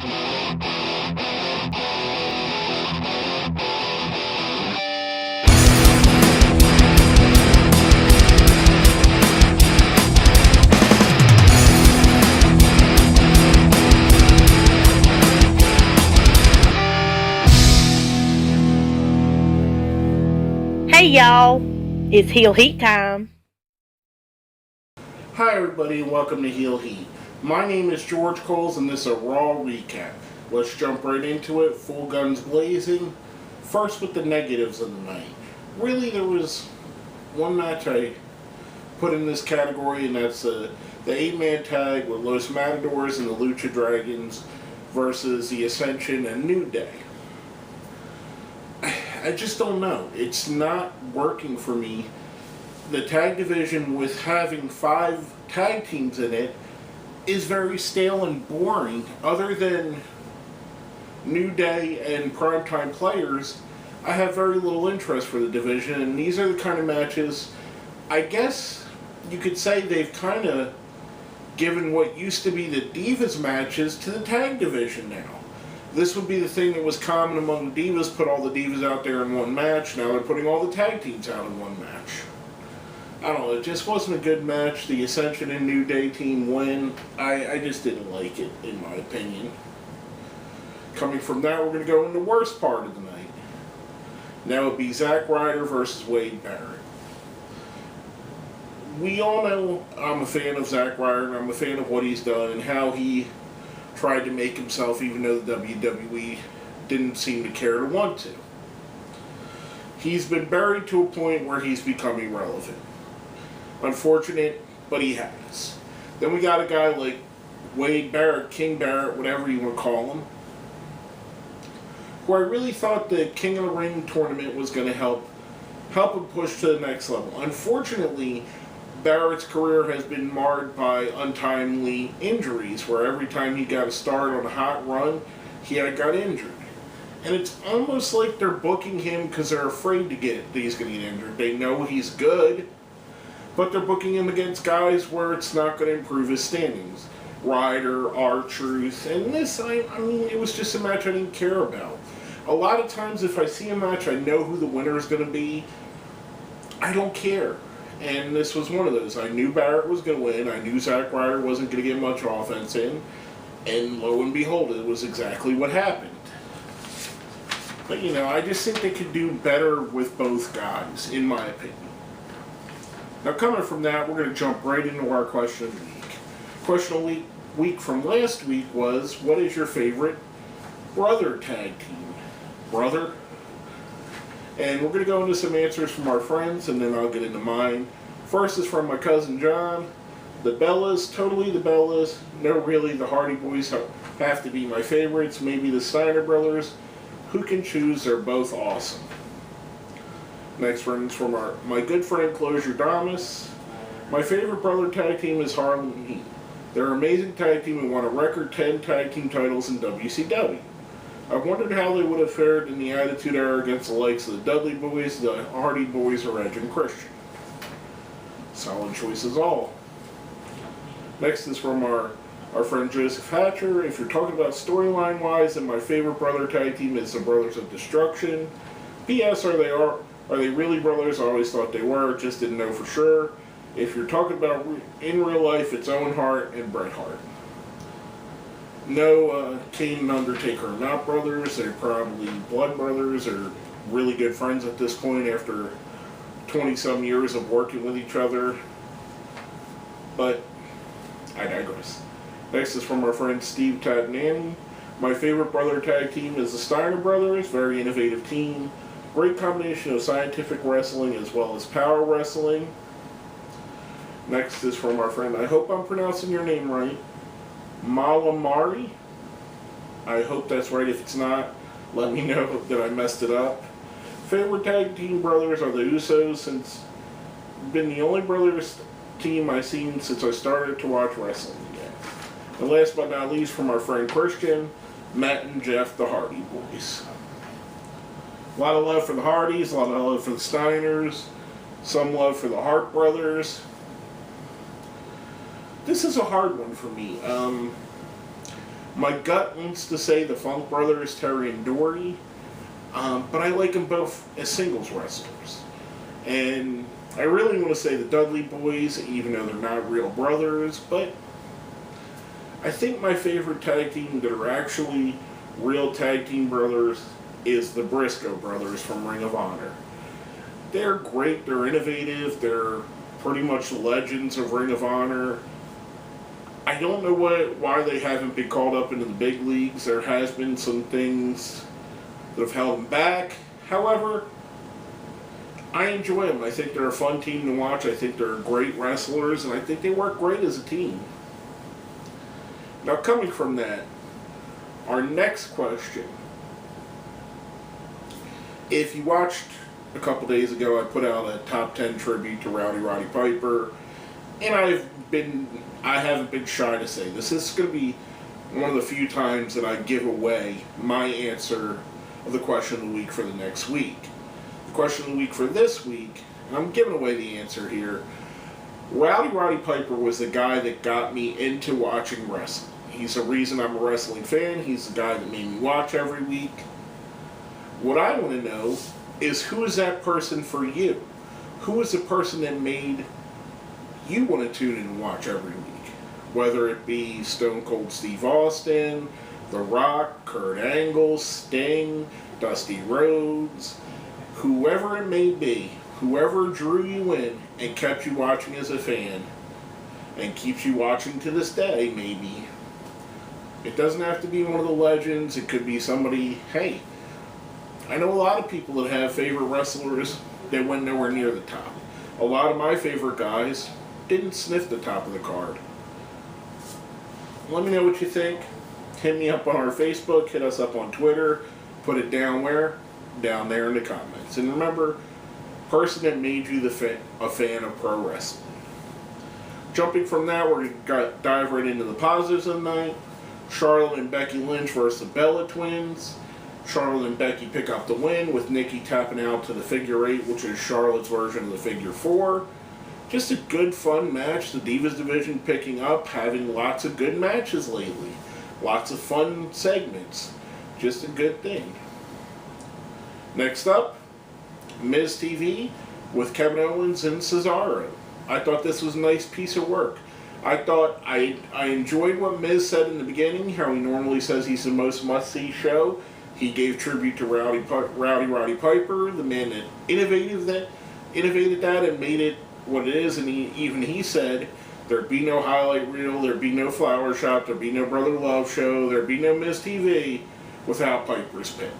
Hey y'all, it's Heel Heat time. Hi everybody and welcome to Heel Heat. My name is George Coles and this is a Raw recap. Let's jump right into it, full guns blazing. First with the negatives of the night. Really there was one match I put in this category, and that's the 8-man tag with Los Matadors and the Lucha Dragons versus the Ascension and New Day. I just don't know. It's not working for me. The tag division, with having 5 tag teams in it, is very stale and boring. Other than New Day and Primetime Players, I have very little interest for the division, and these are the kind of matches, I guess you could say they've kind of given what used to be the Divas matches to the tag division now. This would be the thing that was common among the Divas, put all the Divas out there in one match. Now they're putting all the tag teams out in one match. I don't know, it just wasn't a good match. The Ascension and New Day team win. I just didn't like it, in my opinion. Coming from that, we're going to go into the worst part of the night. Now it'd be Zack Ryder versus Wade Barrett. We all know I'm a fan of Zack Ryder, and I'm a fan of what he's done and how he tried to make himself, even though the WWE didn't seem to care to want to. He's been buried to a point where he's become irrelevant. Unfortunate, but he has. Then we got a guy like Wade Barrett, King Barrett, whatever you want to call him, who I really thought the King of the Ring tournament was going to help him push to the next level. Unfortunately, Barrett's career has been marred by untimely injuries, where every time he got a start on a hot run, he got injured. And it's almost like they're booking him because they're afraid that he's going to get injured. They know he's good, but they're booking him against guys where it's not going to improve his standings. Ryder, R-Truth, and this, I mean, it was just a match I didn't care about. A lot of times if I see a match I know who the winner is going to be, I don't care. And this was one of those. I knew Barrett was going to win. I knew Zack Ryder wasn't going to get much offense in. And lo and behold, it was exactly what happened. But, you know, I just think they could do better with both guys, in my opinion. Now, coming from that, we're going to jump right into our question of the week. Question of the week from last week was, what is your favorite brother tag team? Brother? And we're going to go into some answers from our friends, and then I'll get into mine. First is from my cousin John. The Bellas, totally the Bellas. No, really, the Hardy Boys have to be my favorites. Maybe the Steiner Brothers. Who can choose? They're both awesome. Next one is from my good friend Closure Damas. My favorite brother tag team is Harlem and Heat. They're an amazing tag team and won a record 10 tag team titles in WCW. I wondered how they would have fared in the Attitude Era against the likes of the Dudley Boys, the Hardy Boys, or Edge and Christian. Solid choices all. Next is from our friend Joseph Hatcher. If you're talking about storyline wise, then my favorite brother tag team is the Brothers of Destruction. P.S. Are they really brothers? I always thought they were, just didn't know for sure. If you're talking about in real life, it's Owen Hart and Bret Hart. No, Kane and Undertaker are not brothers. They're probably blood brothers or really good friends at this point after 20-some years of working with each other. But I digress. Next is from our friend Steve Tadnani. My favorite brother tag team is the Steiner Brothers. Very innovative team. Great combination of scientific wrestling as well as power wrestling. Next is from our friend, I hope I'm pronouncing your name right, Malamari. I hope that's right. If it's not, let me know that I messed it up. Favorite tag team brothers are the Usos, since been the only brothers team I've seen since I started to watch wrestling again. And last but not least, from our friend Christian, Matt and Jeff, the Hardy Boys. A lot of love for the Hardys, a lot of love for the Steiners, some love for the Hart brothers. This is a hard one for me. My gut wants to say the Funk Brothers, Terry and Dory, but I like them both as singles wrestlers. And I really want to say the Dudley Boys, even though they're not real brothers, but I think my favorite tag team that are actually real tag team brothers is the Briscoe brothers from Ring of Honor. They're great, they're innovative, they're pretty much legends of Ring of Honor. I don't know why they haven't been called up into the big leagues. There has been some things that have held them back. However, I enjoy them. I think they're a fun team to watch. I think they're great wrestlers, and I think they work great as a team. Now, coming from that, our next question. If you watched a couple days ago, I put out a top 10 tribute to Roddy Piper, and I haven't been shy to say this is going to be one of the few times that I give away my answer of the question of the week for the next week. The question of the week for this week, and I'm giving away the answer here. Roddy Piper was the guy that got me into watching wrestling. He's the reason I'm a wrestling fan. He's the guy that made me watch every week. What I want to know is, who is that person for you? Who is the person that made you want to tune in and watch every week? Whether it be Stone Cold Steve Austin, The Rock, Kurt Angle, Sting, Dusty Rhodes, whoever it may be, whoever drew you in and kept you watching as a fan, and keeps you watching to this day, maybe. It doesn't have to be one of the legends. It could be somebody, hey, I know a lot of people that have favorite wrestlers that went nowhere near the top. A lot of my favorite guys didn't sniff the top of the card. Let me know what you think. Hit me up on our Facebook, hit us up on Twitter, put it down where? Down there in the comments. And remember, person that made you a fan of pro wrestling. Jumping from that, we're going to dive right into the positives of the night. Charlotte and Becky Lynch versus the Bella Twins. Charlotte and Becky pick up the win with Nikki tapping out to the figure 8, which is Charlotte's version of the figure 4. Just a good, fun match. The Divas division picking up, having lots of good matches lately. Lots of fun segments. Just a good thing. Next up, Miz TV with Kevin Owens and Cesaro. I thought this was a nice piece of work. I enjoyed what Miz said in the beginning, how he normally says he's the most must-see show. He gave tribute to Roddy Piper, the man that innovated that and made it what it is. And he said there'd be no highlight reel, there'd be no flower shop, there'd be no Brother Love show, there'd be no Miz TV without Piper's Pit.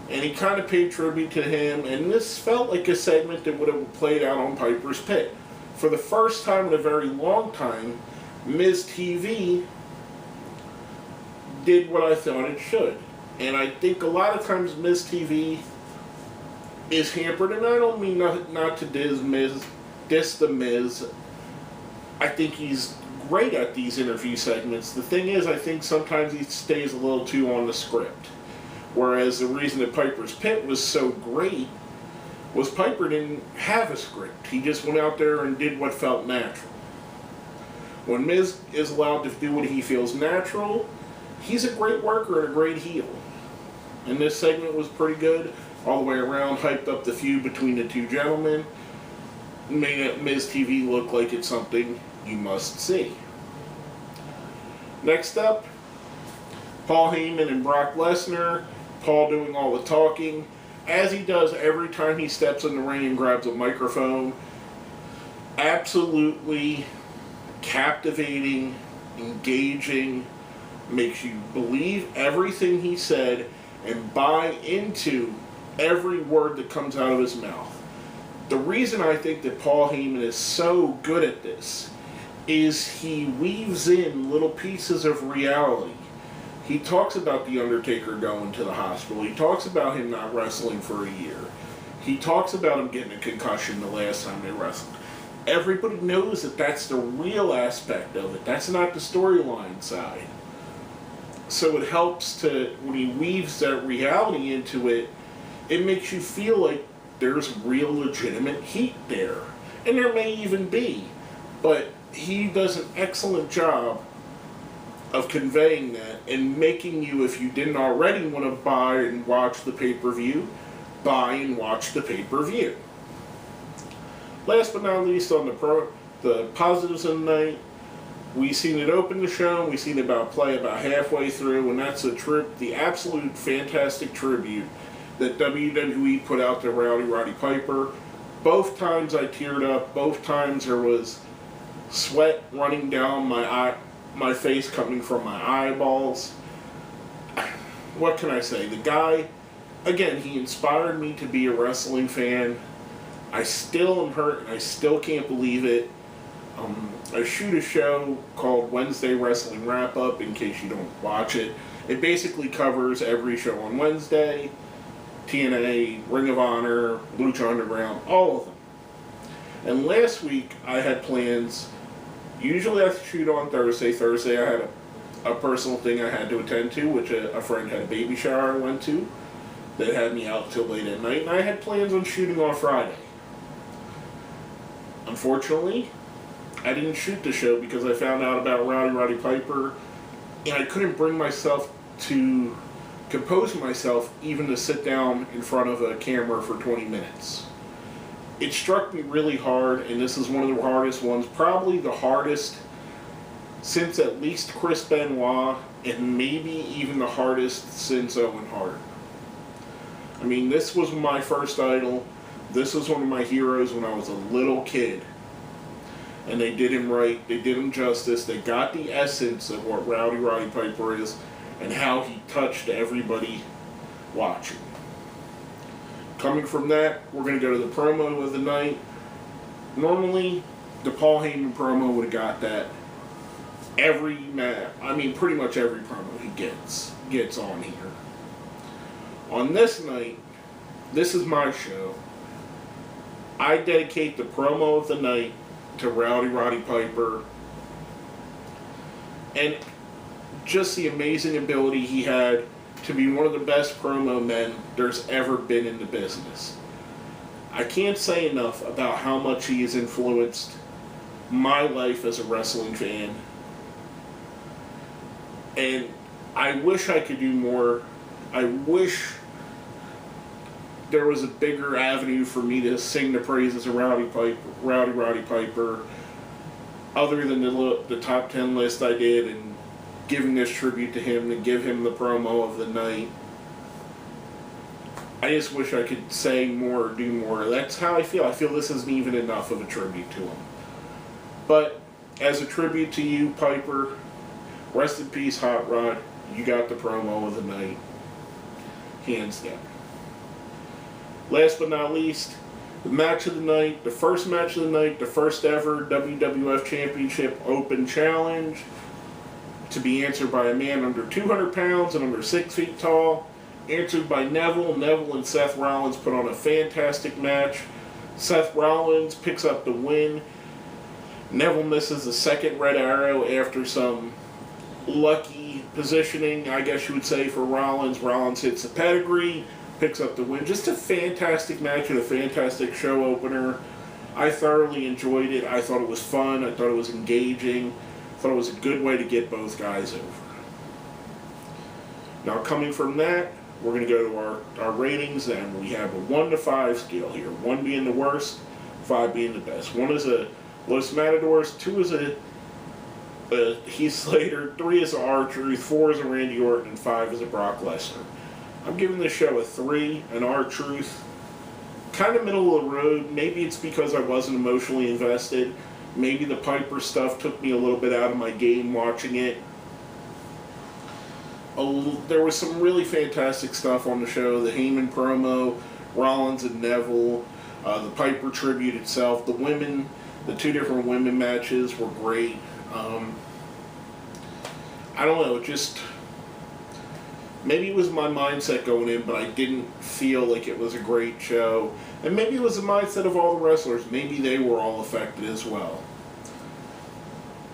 And he kind of paid tribute to him, and this felt like a segment that would have played out on Piper's Pit. For the first time in a very long time, Miz TV did what I thought it should. And I think a lot of times Miz TV is hampered, and I don't mean not to diss the Miz. I think he's great at these interview segments. The thing is, I think sometimes he stays a little too on the script. Whereas the reason that Piper's Pit was so great was Piper didn't have a script. He just went out there and did what felt natural. When Miz is allowed to do what he feels natural, he's a great worker and a great heel. And this segment was pretty good all the way around, hyped up the feud between the two gentlemen, made Miz TV look like it's something you must see. Next up, Paul Heyman and Brock Lesnar. Paul doing all the talking, as he does every time he steps in the ring and grabs a microphone. Absolutely captivating, engaging, makes you believe everything he said and buy into every word that comes out of his mouth. The reason I think that Paul Heyman is so good at this is he weaves in little pieces of reality. He talks about The Undertaker going to the hospital. He talks about him not wrestling for a year. He talks about him getting a concussion the last time they wrestled. Everybody knows that that's the real aspect of it. That's not the storyline side. So it helps to, when he weaves that reality into it, it makes you feel like there's real legitimate heat there. And there may even be. But he does an excellent job of conveying that and making you, if you didn't already want to buy and watch the pay-per-view, buy and watch the pay-per-view. Last but not least, on the positives of the night, we seen it open the show, and we seen it play about halfway through, and that's the absolute fantastic tribute that WWE put out to Roddy Piper. Both times I teared up. Both times there was sweat running down my face, coming from my eyeballs. What can I say? The guy, again, he inspired me to be a wrestling fan. I still am hurt, and I still can't believe it. I shoot a show called Wednesday Wrestling Wrap Up, in case you don't watch it. It basically covers every show on Wednesday, TNA, Ring of Honor, Lucha Underground, all of them. And last week I had plans. Usually I shoot on Thursday. Thursday I had a personal thing I had to attend to, which a friend had a baby shower I went to that had me out till late at night, and I had plans on shooting on Friday. Unfortunately, I didn't shoot the show because I found out about Roddy Piper, and I couldn't bring myself to compose myself even to sit down in front of a camera for 20 minutes. It struck me really hard, and this is one of the hardest ones, probably the hardest since at least Chris Benoit, and maybe even the hardest since Owen Hart. I mean, this was my first idol. This was one of my heroes when I was a little kid. And they did him right. They did him justice. They got the essence of what Roddy Piper is and how he touched everybody watching. Coming from that, we're going to go to the promo of the night. Normally, the Paul Heyman promo would have got that every match. I mean, pretty much every promo he gets on here. On this night, this is my show. I dedicate the promo of the night to Roddy Piper, and just the amazing ability he had to be one of the best promo men there's ever been in the business. I can't say enough about how much he has influenced my life as a wrestling fan, and I wish I could do more. I wish there was a bigger avenue for me to sing the praises of Roddy Piper, other than the top 10 list I did, and giving this tribute to him and give him the promo of the night. I just wish I could say more or do more. That's how I feel. I feel this isn't even enough of a tribute to him. But as a tribute to you, Piper, rest in peace, Hot Rod. You got the promo of the night. Hands down. Last but not least, the match of the night, the first match of the night, the first ever WWF Championship Open Challenge, to be answered by a man under 200 pounds and under 6 feet tall, answered by Neville. Neville and Seth Rollins put on a fantastic match. Seth Rollins picks up the win. Neville misses the second red arrow after some lucky positioning, I guess you would say, for Rollins. Rollins hits the pedigree, picks up the win. Just a fantastic match and a fantastic show opener. I thoroughly enjoyed it. I thought it was fun. I thought it was engaging. I thought it was a good way to get both guys over. Now, coming from that, we're going to go to our ratings, and we have a 1 to 5 scale here. 1 being the worst, 5 being the best. 1 is a Los Matadors, 2 is a Heath Slater, 3 is a R-Truth, 4 is a Randy Orton, and 5 is a Brock Lesnar. I'm giving this show a 3, an R-Truth. Kind of middle of the road. Maybe it's because I wasn't emotionally invested. Maybe the Piper stuff took me a little bit out of my game watching it. There was some really fantastic stuff on the show. The Heyman promo, Rollins and Neville, the Piper tribute itself, the women, the 2 different women matches were great. I don't know, just maybe it was my mindset going in, but I didn't feel like it was a great show. And maybe it was the mindset of all the wrestlers. Maybe they were all affected as well.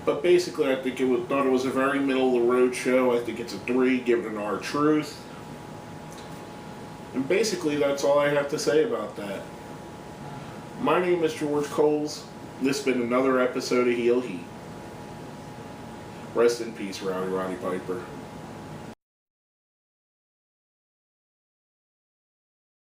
But basically, I think thought it was a very middle-of-the-road show. I think it's a 3, give it an R-Truth. And basically, that's all I have to say about that. My name is George Coles. This has been another episode of Heel Heat. Rest in peace, Roddy Piper.